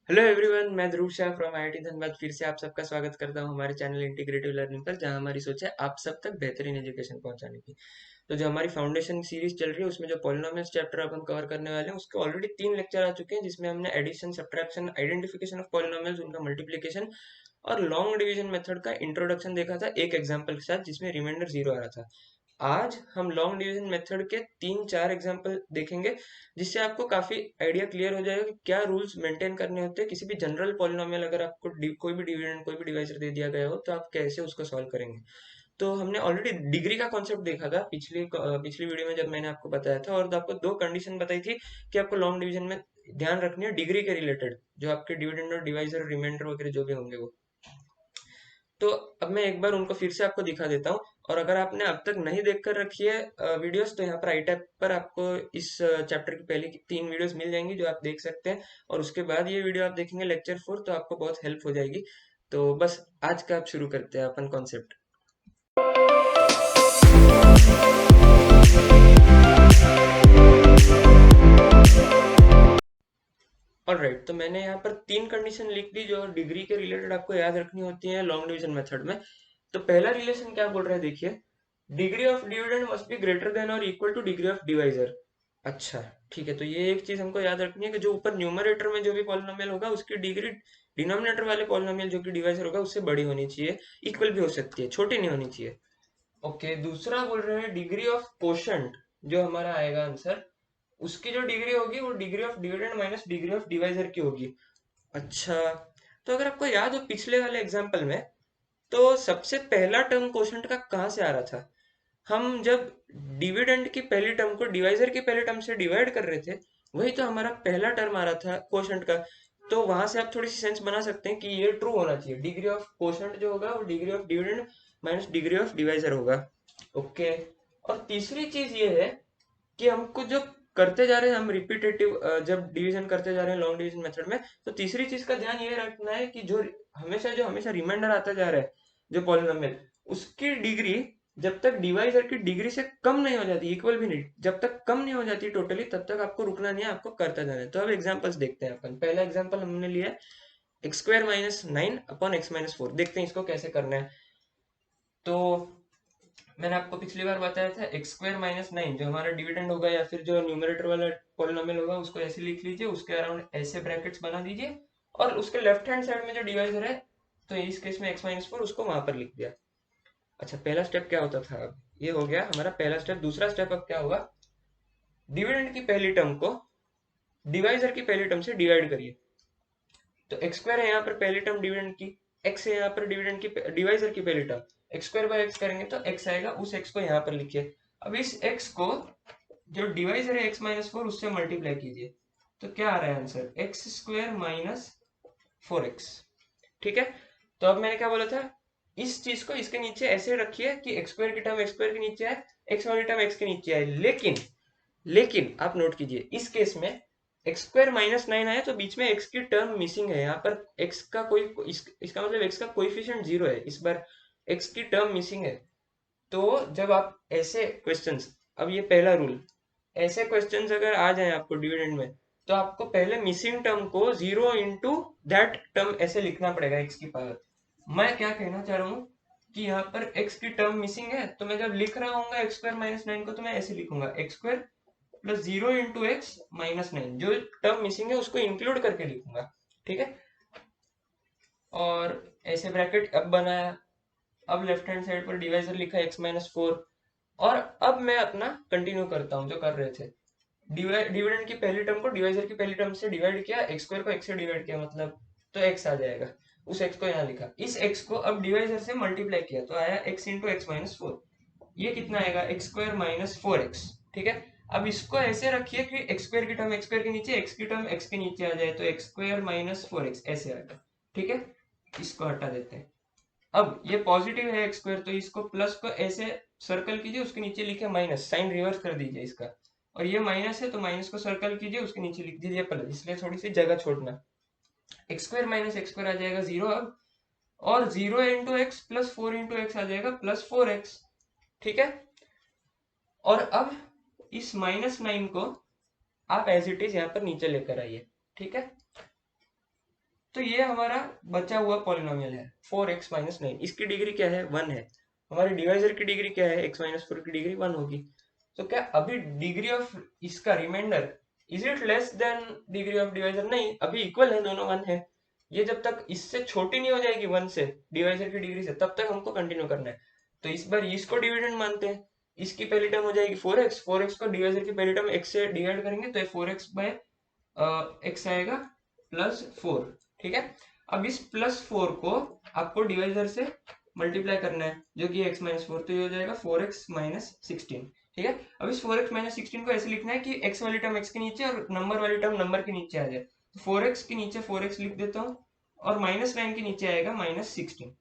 Hello everyone, मैं ध्रुव Shah from IIT Dhanbad फिर से आप सबका स्वागत करता हूं हमारे चैनल इंटीग्रेटिव लर्निंग पर, जहां हमारी सोच है आप सब तक बेहतरीन एजुकेशन पहुंचाने की। तो जो हमारी फाउंडेशन सीरीज चल रही है उसमें जो पॉलिनोमियल्स चैप्टर अपन कवर करने वाले हैं उसके ऑलरेडी 3 लेक्चर आ चुके हैं, जिसमें हमने addition, subtraction, identification of polynomials, उनका मल्टीप्लिकेशन और लॉन्ग डिवीजन मेथड का इंट्रोडक्शन देखा था एक एग्जाम्पल के साथ जिसमें रिमाइंडर 0 आ रहा था। आज हम लॉन्ग डिवीजन मेथड के 3-4 एग्जाम्पल देखेंगे, जिससे आपको काफी आइडिया क्लियर हो जाएगा कि क्या रूल्स मेंटेन करने होते हैं किसी भी जनरल पॉलिनोमियल। अगर आपको कोई भी डिविडेंड, कोई भी डिवाइजर दे दिया गया हो तो आप कैसे उसको सॉल्व करेंगे। तो हमने ऑलरेडी डिग्री का कॉन्सेप्ट देखा था पिछली वीडियो में, जब मैंने आपको बताया था, और आपको 2 कंडीशन बताई थी कि आपको लॉन्ग डिवीजन में ध्यान रखनी है डिग्री के रिलेटेड, जो आपके डिविडेंड और डिवाइजर रिमाइंडर वगैरह जो भी होंगे वो। तो अब मैं एक बार उनको फिर से आपको दिखा देता हूँ। और अगर आपने अब तक नहीं देख कर रखी है वीडियोस, तो यहाँ पर आई टैब पर आपको इस चैप्टर की पहली की 3 वीडियोस मिल जाएंगी जो आप देख सकते हैं। और उसके बाद ये वीडियो आप देखेंगे लेक्चर 4, तो आपको बहुत हेल्प हो जाएगी। तो बस आज का आप शुरू करते हैं अपन कॉन्सेप्ट। ऑलराइट, तो मैंने यहाँ पर 3 कंडीशन लिख दी जो डिग्री के रिलेटेड आपको याद रखनी होती है लॉन्ग डिवीजन मेथड में। तो पहला रिलेशन क्या बोल रहा है, देखिए, degree of dividend must be greater than और equal to degree of divisor. अच्छा, ठीक है, तो ये एक चीज हमको याद रखनी है कि जो ऊपर न्यूमरेटर में जो भी पॉलिनोमियल होगा उसकी डिग्री डिनोमिनेटर वाले पॉलिनोमियल जो कि डिवाइजर होगा उससे बड़ी होनी चाहिए। इक्वल भी हो सकती है, छोटी नहीं होनी चाहिए। ओके, दूसरा बोल रहे हैं डिग्री ऑफ कोशंट, जो हमारा आएगा आंसर, उसकी जो डिग्री होगी वो degree of dividend minus degree of divisor की होगी। अच्छा, तो अगर आपको याद हो पिछले वाले एग्जाम्पल में, तो सबसे पहला टर्म कोशंट का कहाँ से आ रहा था। हम जब डिविडेंड की पहली टर्म को डिवाइजर की पहली टर्म से डिवाइड कर रहे थे, वही तो हमारा पहला टर्म आ रहा था कोशंट का। तो वहां से आप थोड़ी सी सेंस बना सकते हैं कि ये ट्रू होना चाहिए, डिग्री ऑफ कोशंट जो होगा वो degree of dividend minus degree of divisor होगा। ओके, और तीसरी चीज ये है कि हमको जो करते जा रहे हैं हम रिपीटेटिव, जब डिवीजन करते जा रहे हैं लॉन्ग डिवीजन मेथड में, तो तीसरी चीज का ध्यान ये रखना है कि जो हमेशा रिमाइंडर आता जा रहा है, जो पॉलिनोमियल, उसकी डिग्री जब तक डिवाइजर की डिग्री से कम नहीं हो जाती, इक्वल भी नहीं, जब तक कम नहीं हो जाती टोटली, तब तक आपको रुकना नहीं है, आपको करता जाना है। तो अब एग्जांपल्स देखते हैं अपन। पहला एग्जांपल हमने लिया है x square minus 9 upon x-4। देखते हैं इसको कैसे करना है। तो मैंने आपको पिछली बार बताया था एक्स स्क्वायर माइनस 9 जो हमारा डिविडेंड होगा या फिर जो न्यूमरेटर वाला पॉलिनोमियल होगा उसको ऐसे लिख लीजिए, उसके अराउंड ऐसे ब्रैकेट्स बना दीजिए, और उसके लेफ्ट हैंड साइड में जो डिवाइजर है, तो इस केस में x-4 उसको वहां पर लिख दिया। अच्छा, पहला स्टेप क्या होता था, अब ये हो गया हमारा पहला स्टेप। दूसरा स्टेप अब क्या होगा, डिविडेंड की पहली टर्म को डिवाइजर की पहली टर्म से डिवाइड करिए। तो एक्स स्क्वायर है यहाँ पर पहली टर्म डिविडेंड की, एक्स है यहाँ पर डिविडेंड की डिवाइजर की पहली term, x square by x करेंगे तो एक्स आएगा, उस एक्स को यहाँ पर लिखिए। अब इस एक्स को जो डिवाइजर है x-4 उससे मल्टीप्लाई कीजिए, तो क्या आ रहा है answer, x square minus 4x। ठीक है, तो अब मैंने क्या बोला था, इस चीज को इसके नीचे ऐसे रखिए कि एक्स स्क्वायर की टर्म एक्स स्क्वायर के नीचे आए, एक्स वाली टर्म एक्स के नीचे आए। लेकिन लेकिन आप नोट कीजिए, इस केस में एक्स स्क्वायर माइनस 9 आया तो बीच में एक्स की टर्म मिसिंग है। यहाँ पर एक्स का इसका मतलब एक्स का कोइफिशिएंट 0 है, इस बार एक्स की टर्म मिसिंग है। तो जब आप ऐसे क्वेश्चंस, अब ये पहला रूल, ऐसे क्वेश्चंस अगर आ जाए आपको डिविडेंड में, तो आपको पहले मिसिंग टर्म को 0 इंटू दैट टर्म ऐसे लिखना पड़ेगा एक्स की पावर। मैं क्या कहना चाह रहा हूँ कि यहाँ पर एक्स की टर्म मिसिंग है, तो मैं जब लिख रहा हूँ एक्स स्क्वायर माइनस 9 को, तो मैं ऐसे लिखूंगा x square plus 0 into x-9, जो टर्म मिसिंग है उसको इंक्लूड करके लिखूंगा। ठीक है, और ऐसे ब्रैकेट अब बनाया। अब लेफ्ट हैंड साइड पर डिवाइजर लिखा x-4, और अब मैं अपना कंटिन्यू करता हूँ जो कर रहे थे। डिविडेंड की पहली टर्म को डिवाइजर की पहली टर्म से डिवाइड किया, एक्स स्क्वायर को एक्स से डिवाइड किया, मतलब तो एक्स आ जाएगा, उस एक्स को यहाँ लिखा। इस एक्स को अब डिवाइजर से मल्टीप्लाई किया तो आया एक्स इंटू x-4। ये कितना आएगा, एक्स स्क्वायर माइनस 4x। ठीक है, अब इसको ऐसे रखिए कि एक्स स्क्वायर की टर्म एक्स स्क्वायर के नीचे, एक्स की टर्म एक्स के नीचे आ जाए, तो एक्स स्क्वायर माइनस 4x ऐसे आएगा। ठीक है, इसको हटा देते हैं। अब ये पॉजिटिव है एक्स स्क्वायर, तो इसको प्लस को ऐसे सर्कल कीजिए, उसके नीचे लिखे माइनस, साइन रिवर्स कर दीजिए इसका। और ये माइनस है तो माइनस को सर्कल कीजिए, उसके नीचे लिख दीजिए प्लस, इसलिए थोड़ी सी जगह छोड़ना। X square minus x square आ जाएगा 0 अब, और 0 into x plus 4 into x आ जाएगा प्लस 4x। ठीक है, और अब इस -9 को आप एज इट इज यहाँ पर नीचे लेकर आइए। ठीक है, तो ये हमारा बचा हुआ पॉलिनोमियल है 4x माइनस 9। इसकी डिग्री क्या है? 1 है। हमारे डिवाइजर की डिग्री क्या है? x माइनस 4 की डिग्री 1 होगी। तो क्या अभी डिग्री ऑफ इसका remainder is it less than degree of divisor? नहीं, अभी इक्वल है, दोनों 1 है। ये जब तक इससे छोटी नहीं हो जाएगी 1 से, डिवाइजर की डिग्री से, तब तक हमको कंटिन्यू करना है। तो इस बार इसको डिविडेंड मानते हैं। इसकी पहली टर्म हो जाएगी 4x। 4x को डिवाइजर की पहली टर्म x से डिवाइड करेंगे तो 4x बाय x आएगा प्लस 4। ठीक है, अब इस प्लस 4 को आपको डिवाइजर से मल्टीप्लाई करना है, जो कि x माइनस 4, तो ये हो जाएगा 4x माइनस 16। ठीक है, अब इस 4x माइनस 16 को ऐसे लिखना है कि x वाली टर्म x के नीचे और नंबर वाली टर्म नंबर के नीचे आ जाए। तो 4x के नीचे 4x लिख देता हूँ और माइनस 9 के नीचे आएगा माइनस 16।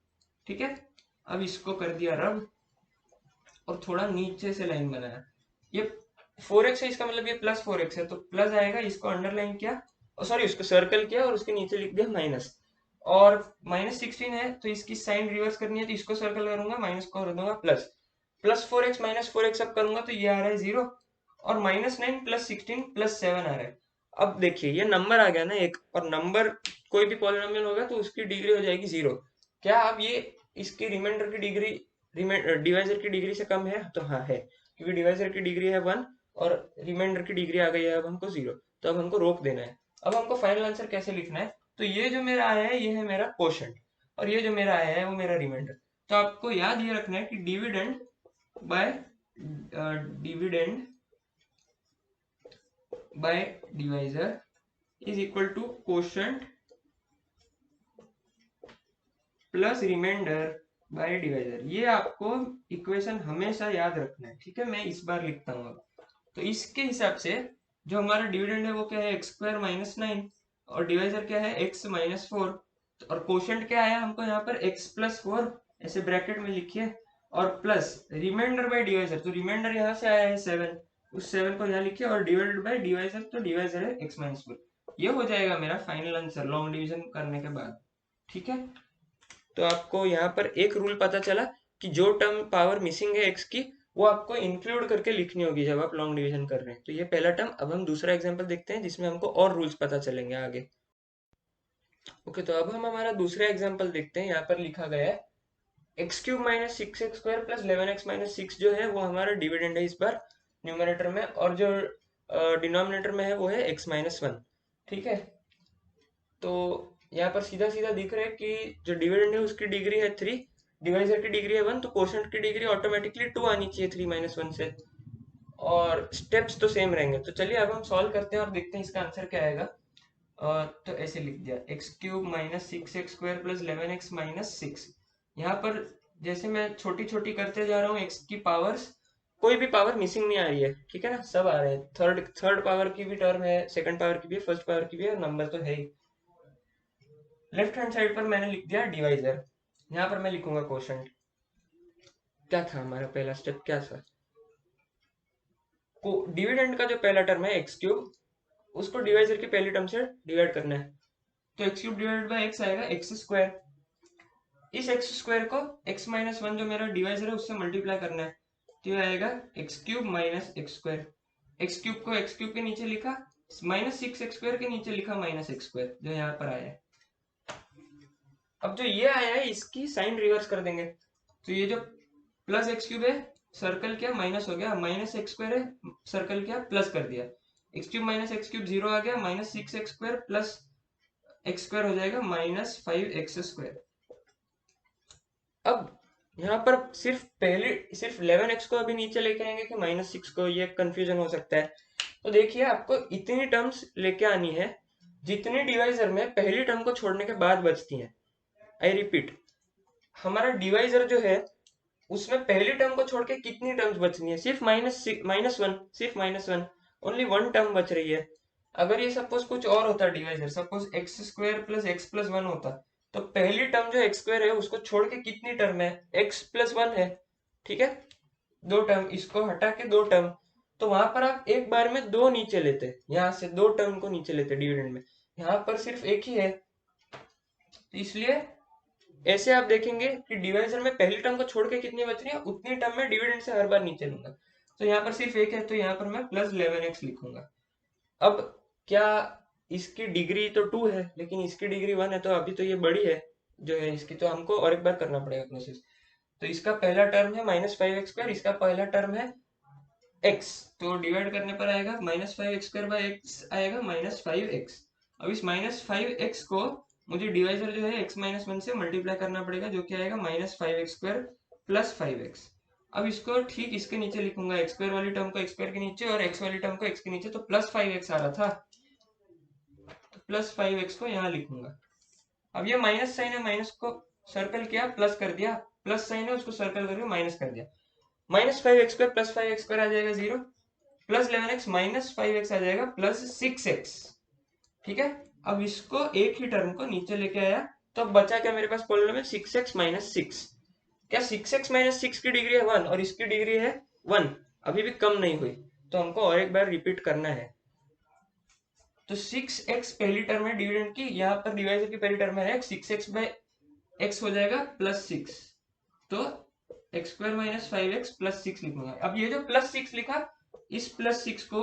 ठीक है, अब इसको कर दिया रब और थोड़ा नीचे से लाइन बनाया। ये 4x है, इसका मतलब ये प्लस 4x है, तो प्लस आएगा, इसको अंडरलाइन किया, सॉरी उसको सर्कल किया और उसके नीचे लिख दिया माइनस। और माइनस 16 है तो इसकी साइन रिवर्स करनी है, तो इसको सर्कल करूंगा, माइनस को कर दूंगा plus. Plus 4x minus 4x अब करूंगा तो ये आ रहा है 0, और माइनस 9 प्लस 16 प्लस 7 आ रहा है। अब देखिए ये नंबर आ गया ना एक, और नंबर कोई भी पॉलिनोमियल होगा तो उसकी डिग्री हो जाएगी 0। क्या अब ये इसकी रिमाइंडर की डिग्री डिवाइजर की डिग्री से कम है? तो हाँ है, क्योंकि डिवाइजर की डिग्री है 1 और रिमाइंडर की डिग्री आ गई है अब हमको 0। तो अब हमको रोक देना है। अब हमको फाइनल आंसर कैसे लिखना है? तो ये जो मेरा आया है ये है मेरा क्वोशंट, और ये जो मेरा आया है वो मेरा रिमाइंडर। तो आपको याद ये रखना है कि dividend by divisor is equal to quotient plus remainder by divisor. ये आपको इक्वेशन हमेशा याद रखना है। ठीक है, मैं इस बार लिखता हूँ अब। तो इसके हिसाब से जो हमारा डिविडेंड है वो क्या है? एक्स स्क्वायर माइनस 9, और डिवाइजर क्या है? x माइनस 4, और क्वोशंट क्या आया हमको यहाँ पर? x प्लस 4, ऐसे ब्रैकेट में लिखिए, और प्लस रिमाइंडर बाय डिवाइजर, तो रिमाइंडर यहाँ से आया है 7, उस 7 को यहाँ लिखिए, और डिवाइडेड बाय डिवाइजर, तो डिवाइजर है x माइनस 4। ये हो जाएगा मेरा फाइनल आंसर लॉन्ग डिवीजन करने के बाद। ठीक है, तो आपको यहाँ पर एक रूल पता चला कि जो टर्म पावर मिसिंग है x की, वो आपको इंक्लूड करके लिखनी होगी जब आप लॉन्ग डिवीजन कर रहे हैं। तो ये पहला टर्म। अब हम दूसरा एग्जांपल देखते हैं जिसमें हमको और रूल्स पता चलेंगे आगे। ओके, तो अब हम हमारा दूसरा एग्जांपल देखते हैं। यहाँ पर लिखा गया है x cube minus 6x square plus 11x minus 6 जो है वो हमारा डिविडेंड है इस बार न्यूमरेटर में, और जो डिनोमिनेटर में है वो है x माइनस 1। ठीक है, तो यहाँ पर सीधा सीधा दिख रहा है कि जो डिविडेंड है उसकी डिग्री है 3, डिवाइजर की डिग्री है 1, तो क्वोशंट की डिग्री ऑटोमेटिकली 2 आनी चाहिए 3 माइनस 1 से, और स्टेप्स तो सेम रहेंगे। तो चलिए अब हम सॉल्व करते हैं और देखते हैं इसका आंसर क्या आएगा। तो ऐसे लिख दिया x cube minus 6x square plus 11x minus 6। यहाँ पर जैसे मैं छोटी छोटी करते जा रहा हूँ x की पावर्स, कोई भी पावर मिसिंग नहीं आ रही है। ठीक है ना, सब आ रहे हैं। थर्ड पावर की भी टर्म है, सेकंड पावर की भी है, फर्स्ट पावर की भी है, नंबर तो है ही। लेफ्ट हैंड साइड पर मैंने लिख दिया डिवाइजर, यहाँ पर मैं लिखूंगा क्वोशंट। क्या था हमारा पहला स्टेप? क्या था? को डिविडेंड का जो पहला टर्म है एक्स क्यूब, उसको डिवाइजर की पहली टर्म से डिवाइड करना है। तो x cube divided by x आएगा एक्स स्क्वायर। इस एक्स स्क्वायर को x माइनस 1 जो मेरा डिवाइजर है उससे मल्टीप्लाई करना है, तो ये आएगा x cube minus x square. X cube को एक्स क्यूब के नीचे लिखा, माइनस 6x स्क्वायर के नीचे लिखा माइनस एक्स स्क्वायर, जो यहाँ पर आया है। अब जो ये आया है इसकी साइन रिवर्स कर देंगे, तो ये जो प्लस एक्स क्यूब है सर्कल किया माइनस हो गया, माइनस एक्स स्क्वायर है सर्कल किया प्लस कर दिया, x cube minus x cube 0 आ गया, minus 6x square plus x square हो जाएगा माइनस 5x स्क्वायर। अब यहाँ पर सिर्फ 11x को अभी नीचे लेके आएंगे कि माइनस 6 को, ये कंफ्यूजन हो सकता है। तो देखिए आपको इतनी टर्म्स लेके आनी है जितनी डिवाइजर में पहली टर्म को छोड़ने के बाद बचती हैं। आई रिपीट, हमारा डिवाइजर जो है उसमें पहली टर्म को छोड़ के कितनी टर्म्स बचनी है? सिर्फ माइनस वन, सिर्फ minus one, only one term बच रही है। अगर ये सपोज कुछ और होता divisor, suppose x square plus x plus 1 होता, तो पहली टर्म जो एक्स स्क्वायर है उसको छोड़ के कितनी टर्म है? एक्स प्लस 1 है। ठीक है, दो टर्म, इसको हटा के दो टर्म, तो वहां पर आप एक बार में दो नीचे लेते, यहाँ से दो टर्म को नीचे लेते डिविडेंड में, यहाँ पर सिर्फ एक ही है। इसलिए ऐसे आप देखेंगे कि डिवाइजर में पहली टर्म को छोड़ के कितनी बच रही है, उतनी टर्म में डिविडेंड से हर बार नीचे लूंगा। तो यहाँ पर सिर्फ एक है, तो यहाँ पर मैं प्लस 11x लिखूंगा। अब क्या इसकी डिग्री तो 2 है लेकिन इसकी डिग्री 1 है, तो अभी तो ये बड़ी है जो है इसकी, तो हमको और एक बार करना पड़ेगा प्रोसेस। तो इसका पहला टर्म है -5x², इसका पहला टर्म है x, तो डिवाइड करने पर आएगा -5x²/x आएगा -5x। अब इस -5x को मुझे डिवाइजर जो है x-1 से मल्टीप्लाई करना पड़ेगा, जो कि आएगा -5x² + 5x। अब इसको ठीक इसके नीचे लिखूंगा, x² वाली टर्म को x² के नीचे और x वाली टर्म को x के नीचे, तो +5x आ रहा था, तो +5x को यहाँ लिखूंगा। अब ये माइनस साइन है, माइनस को सर्कल किया, प्लस कर दिया, प्लस साइन है उसको सर्कल करके माइनस कर दिया, -5x² + 5x² आ जाएगा 0, +11x -5x आ जाएगा +6x। ठीक है, अब इसको एक ही टर्म को नीचे लेके आया, तो अब बचा क्या मेरे पास पॉलिनोमियल, 6x - 6। क्या 6x - 6 की डिग्री है 1 और इसकी डिग्री है 1, अभी भी कम नहीं हुई, तो हमको और एक बार रिपीट करना है। तो 6x पहली टर्म है डिविडेंड की, यहाँ पर डिवाइजर की पहली टर्म है 6x/x हो जाएगा +6, तो x² - 5x + 6 लिखूंगा। अब ये जो +6 लिखा, इस +6 को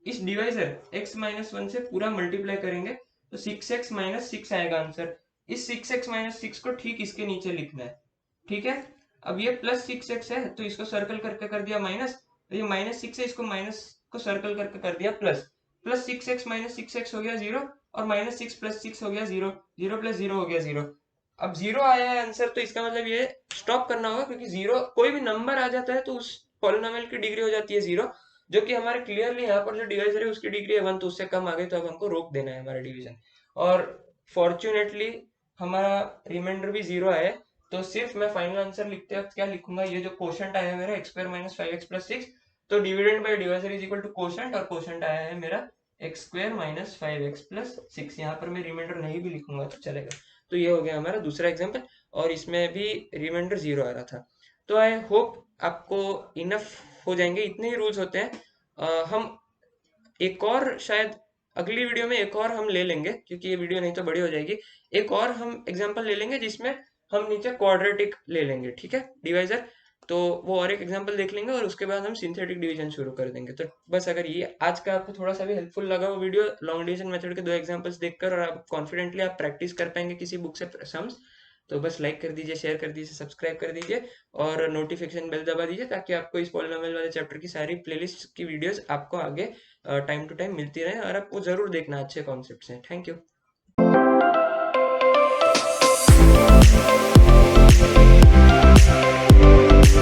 इस डिवाइजर x-1 से पूरा मल्टीप्लाई करेंगे, तो 6x - 6 आएगा आंसर। इस 6x - 6 को ठीक इसके नीचे लिखना है। ठीक है, अब ये +6x है तो इसको सर्कल करके कर दिया माइनस, तो ये -6 है, इसको माइनस को सर्कल करके कर दिया प्लस, +6x - 6x हो गया 0 और -6 + 6 हो गया 0, 0 + 0 हो गया 0। अब 0 आया है आंसर, तो इसका मतलब ये स्टॉप करना होगा, क्योंकि 0 कोई भी नंबर आ जाता है तो उस पॉलिनोमियल की डिग्री हो जाती है 0, जो कि हमारे क्लियरली यहाँ पर जो डिवाइजर है उसकी डिग्री है 1, तो उससे कम आ गई, तो अब हमको रोक देना है हमारा डिवीजन। और फॉर्चुनेटली हमारा रिमाइंडर भी 0 आया है, तो सिर्फ मैं फाइनल आंसर लिखते वक्त क्या लिखूंगा, ये जो क्वोशंट आया है मेरा x² - 5x + 6, तो dividend by divisor is equal to quotient, और क्वोशंट आया है मेरा x² - 5x + 6। यहाँ पर मैं रिमाइंडर नहीं भी लिखूंगा तो चलेगा। तो ये हो गया हमारा दूसरा एग्जाम्पल, और इसमें भी रिमाइंडर 0 आ रहा था। तो आई होप आपको इनफ हो जाएंगे, इतने ही रूल्स होते हैं। हम एक और शायद अगली वीडियो में एक और हम ले लेंगे, क्योंकि ये वीडियो नहीं तो बड़ी हो जाएगी। एक और हम एग्जांपल ले लेंगे जिसमें हम नीचे क्वाड्रेटिक ले लेंगे, ठीक है, डिवाइजर। तो वो और एक एग्जांपल देख लेंगे और उसके बाद हम सिंथेटिक डिवीजन शुरू कर देंगे। तो बस अगर ये आज का आपको थोड़ा सा भी हेल्पफुल लगा वो वीडियो, लॉन्ग डिवीजन मेथड के 2 एग्जांपल्स देखकर, और आप कॉन्फिडेंटली आप प्रैक्टिस कर पाएंगे किसी बुक से सम्स, तो बस लाइक कर दीजिए, शेयर कर दीजिए, सब्सक्राइब कर दीजिए और नोटिफिकेशन बेल दबा दीजिए, ताकि आपको इस पॉलिनोमियल वाले चैप्टर की सारी प्लेलिस्ट की वीडियोस आपको आगे टाइम टू टाइम मिलती रहे, और आप वो जरूर देखना, अच्छे कॉन्सेप्ट्स हैं। Thank you.